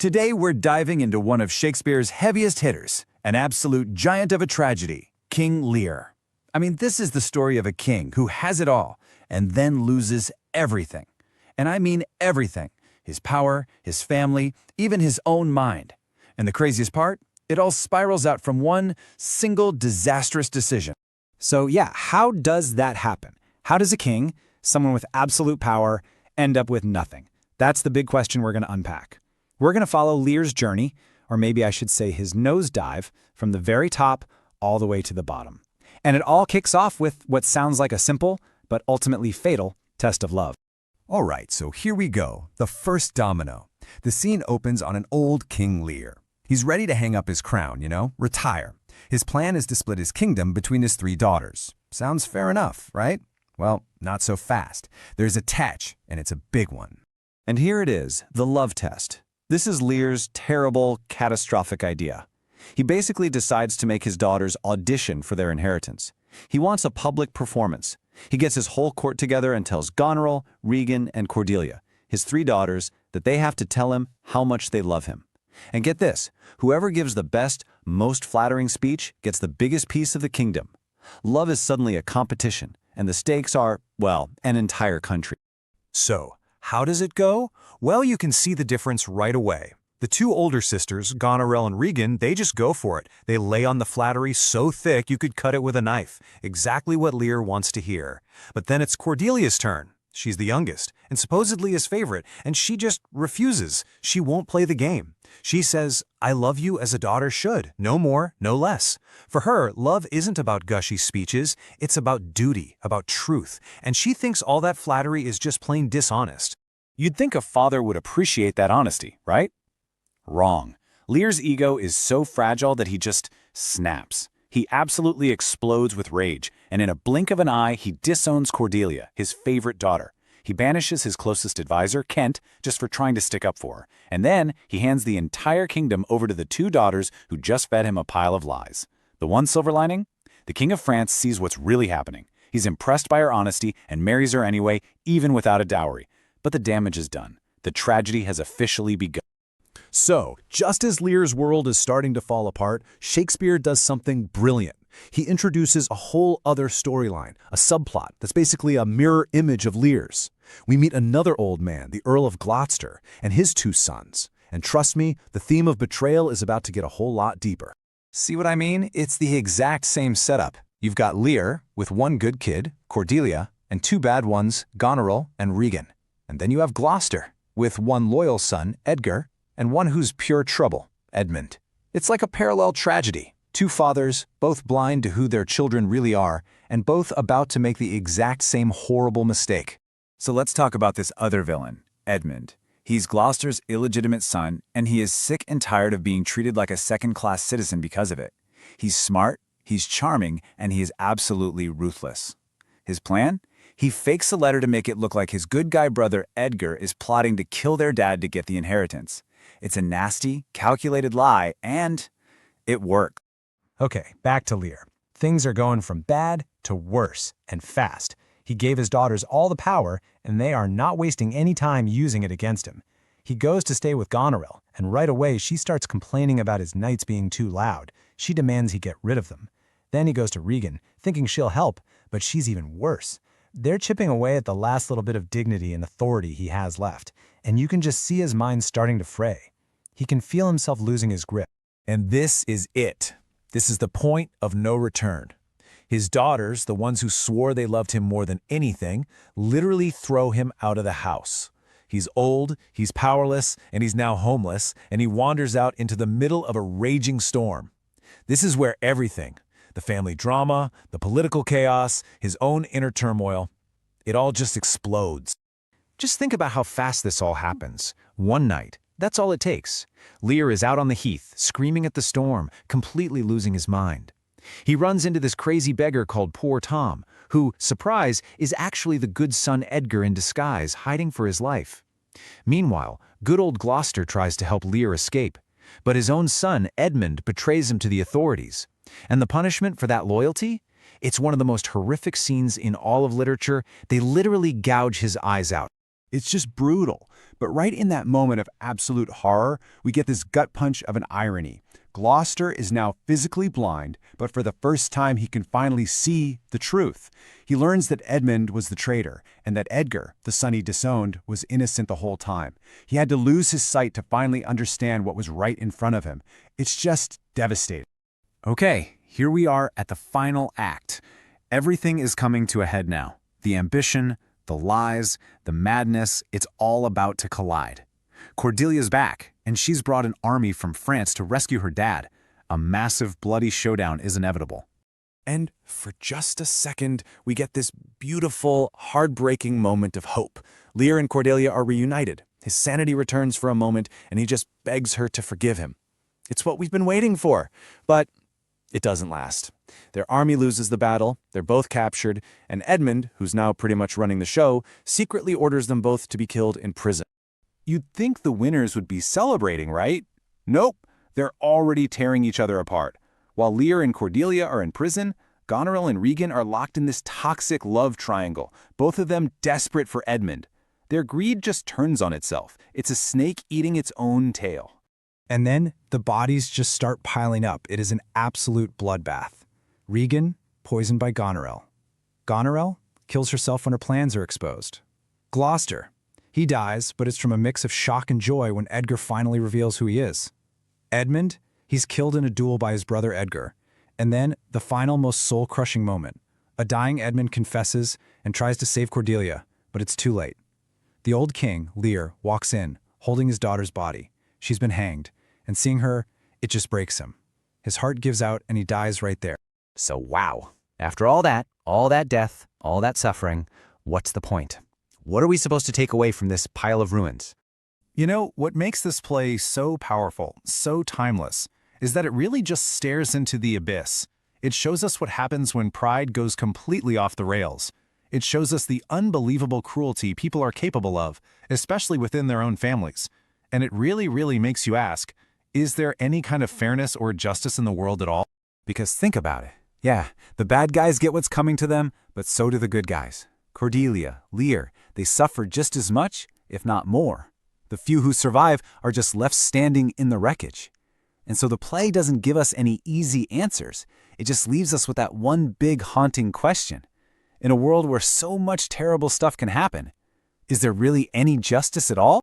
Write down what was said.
Today we're diving into one of Shakespeare's heaviest hitters, an absolute giant of a tragedy, King Lear. I mean, this is the story of a king who has it all and then loses everything. And I mean everything. His power, his family, even his own mind. And the craziest part? It all spirals out from one single disastrous decision. So yeah, how does that happen? How does a king, someone with absolute power, end up with nothing? That's the big question we're going to unpack. We're going to follow Lear's journey, or maybe I should say his nosedive, from the very top all the way to the bottom. And it all kicks off with what sounds like a simple, but ultimately fatal, test of love. All right, so here we go, the first domino. The scene opens on an old King Lear. He's ready to hang up his crown, retire. His plan is to split his kingdom between his 3 daughters. Sounds fair enough, right? Well, not so fast. There's a catch, and it's a big one. And here it is, the love test. This is Lear's terrible, catastrophic idea. He basically decides to make his daughters audition for their inheritance. He wants a public performance. He gets his whole court together and tells Goneril, Regan, and Cordelia, his 3 daughters, that they have to tell him how much they love him. And get this, whoever gives the best, most flattering speech gets the biggest piece of the kingdom. Love is suddenly a competition, and the stakes are, well, an entire country. So, how does it go? Well, you can see the difference right away. The 2 older sisters, Goneril and Regan, they just go for it. They lay on the flattery so thick you could cut it with a knife. Exactly what Lear wants to hear. But then it's Cordelia's turn. She's the youngest, and supposedly his favorite, and she just refuses. She won't play the game. She says, "I love you as a daughter should, no more, no less." For her, love isn't about gushy speeches, it's about duty, about truth, and she thinks all that flattery is just plain dishonest. You'd think a father would appreciate that honesty, right? Wrong. Lear's ego is so fragile that he just snaps. He absolutely explodes with rage, and in a blink of an eye, he disowns Cordelia, his favorite daughter. He banishes his closest advisor, Kent, just for trying to stick up for her. And then he hands the entire kingdom over to the 2 daughters who just fed him a pile of lies. The one silver lining? The King of France sees what's really happening. He's impressed by her honesty and marries her anyway, even without a dowry. But the damage is done. The tragedy has officially begun. So, just as Lear's world is starting to fall apart, Shakespeare does something brilliant. He introduces a whole other storyline, a subplot that's basically a mirror image of Lear's. We meet another old man, the Earl of Gloucester, and his 2 sons. And trust me, the theme of betrayal is about to get a whole lot deeper. See what I mean? It's the exact same setup. You've got Lear with 1 good kid, Cordelia, and 2 bad ones, Goneril and Regan. And then you have Gloucester with 1 loyal son, Edgar, and 1 who's pure trouble, Edmund. It's like a parallel tragedy. 2 fathers, both blind to who their children really are, and both about to make the exact same horrible mistake. So let's talk about this other villain, Edmund. He's Gloucester's illegitimate son, and he is sick and tired of being treated like a second-class citizen because of it. He's smart, he's charming, and he is absolutely ruthless. His plan? He fakes a letter to make it look like his good guy brother Edgar is plotting to kill their dad to get the inheritance. It's a nasty, calculated lie, and it worked. Okay, back to Lear. Things are going from bad to worse, and fast. He gave his daughters all the power, and they are not wasting any time using it against him. He goes to stay with Goneril, and right away she starts complaining about his knights being too loud. She demands he get rid of them. Then he goes to Regan, thinking she'll help, but she's even worse. They're chipping away at the last little bit of dignity and authority he has left, and you can just see his mind starting to fray. He can feel himself losing his grip. And this is it. This is the point of no return. His daughters, the ones who swore they loved him more than anything, literally throw him out of the house. He's old, he's powerless, and he's now homeless, and he wanders out into the middle of a raging storm. This is where everything, the family drama, the political chaos, his own inner turmoil, it all just explodes. Just think about how fast this all happens. One night, that's all it takes. Lear is out on the heath, screaming at the storm, completely losing his mind. He runs into this crazy beggar called Poor Tom, who, surprise, is actually the good son Edgar in disguise, hiding for his life. Meanwhile, good old Gloucester tries to help Lear escape, but his own son, Edmund, betrays him to the authorities. And the punishment for that loyalty? It's one of the most horrific scenes in all of literature. They literally gouge his eyes out. It's just brutal. But right in that moment of absolute horror, we get this gut punch of an irony. Gloucester is now physically blind, but for the first time he can finally see the truth. He learns that Edmund was the traitor, and that Edgar, the son he disowned, was innocent the whole time. He had to lose his sight to finally understand what was right in front of him. It's just devastating. Okay, here we are at the final act. Everything is coming to a head now. The ambition, the lies, the madness, it's all about to collide. Cordelia's back, and she's brought an army from France to rescue her dad. A massive, bloody showdown is inevitable. And for just a second, we get this beautiful, heartbreaking moment of hope. Lear and Cordelia are reunited. His sanity returns for a moment, and he just begs her to forgive him. It's what we've been waiting for, but it doesn't last. Their army loses the battle, they're both captured, and Edmund, who's now pretty much running the show, secretly orders them both to be killed in prison. You'd think the winners would be celebrating, right? Nope, they're already tearing each other apart. While Lear and Cordelia are in prison, Goneril and Regan are locked in this toxic love triangle, both of them desperate for Edmund. Their greed just turns on itself. It's a snake eating its own tail. And then the bodies just start piling up. It is an absolute bloodbath. Regan, poisoned by Goneril. Goneril kills herself when her plans are exposed. Gloucester, he dies, but it's from a mix of shock and joy when Edgar finally reveals who he is. Edmund, he's killed in a duel by his brother Edgar. And then the final, most soul-crushing moment. A dying Edmund confesses and tries to save Cordelia, but it's too late. The old king, Lear, walks in, holding his daughter's body. She's been hanged, and seeing her, it just breaks him. His heart gives out and he dies right there. So wow, after all that death, all that suffering, what's the point? What are we supposed to take away from this pile of ruins? You know, what makes this play so powerful, so timeless, is that it really just stares into the abyss. It shows us what happens when pride goes completely off the rails. It shows us the unbelievable cruelty people are capable of, especially within their own families. And it really, really makes you ask, is there any kind of fairness or justice in the world at all? Because think about it. Yeah, the bad guys get what's coming to them, but so do the good guys. Cordelia, Lear, they suffer just as much, if not more. The few who survive are just left standing in the wreckage. And so the play doesn't give us any easy answers. It just leaves us with that one big haunting question. In a world where so much terrible stuff can happen, is there really any justice at all?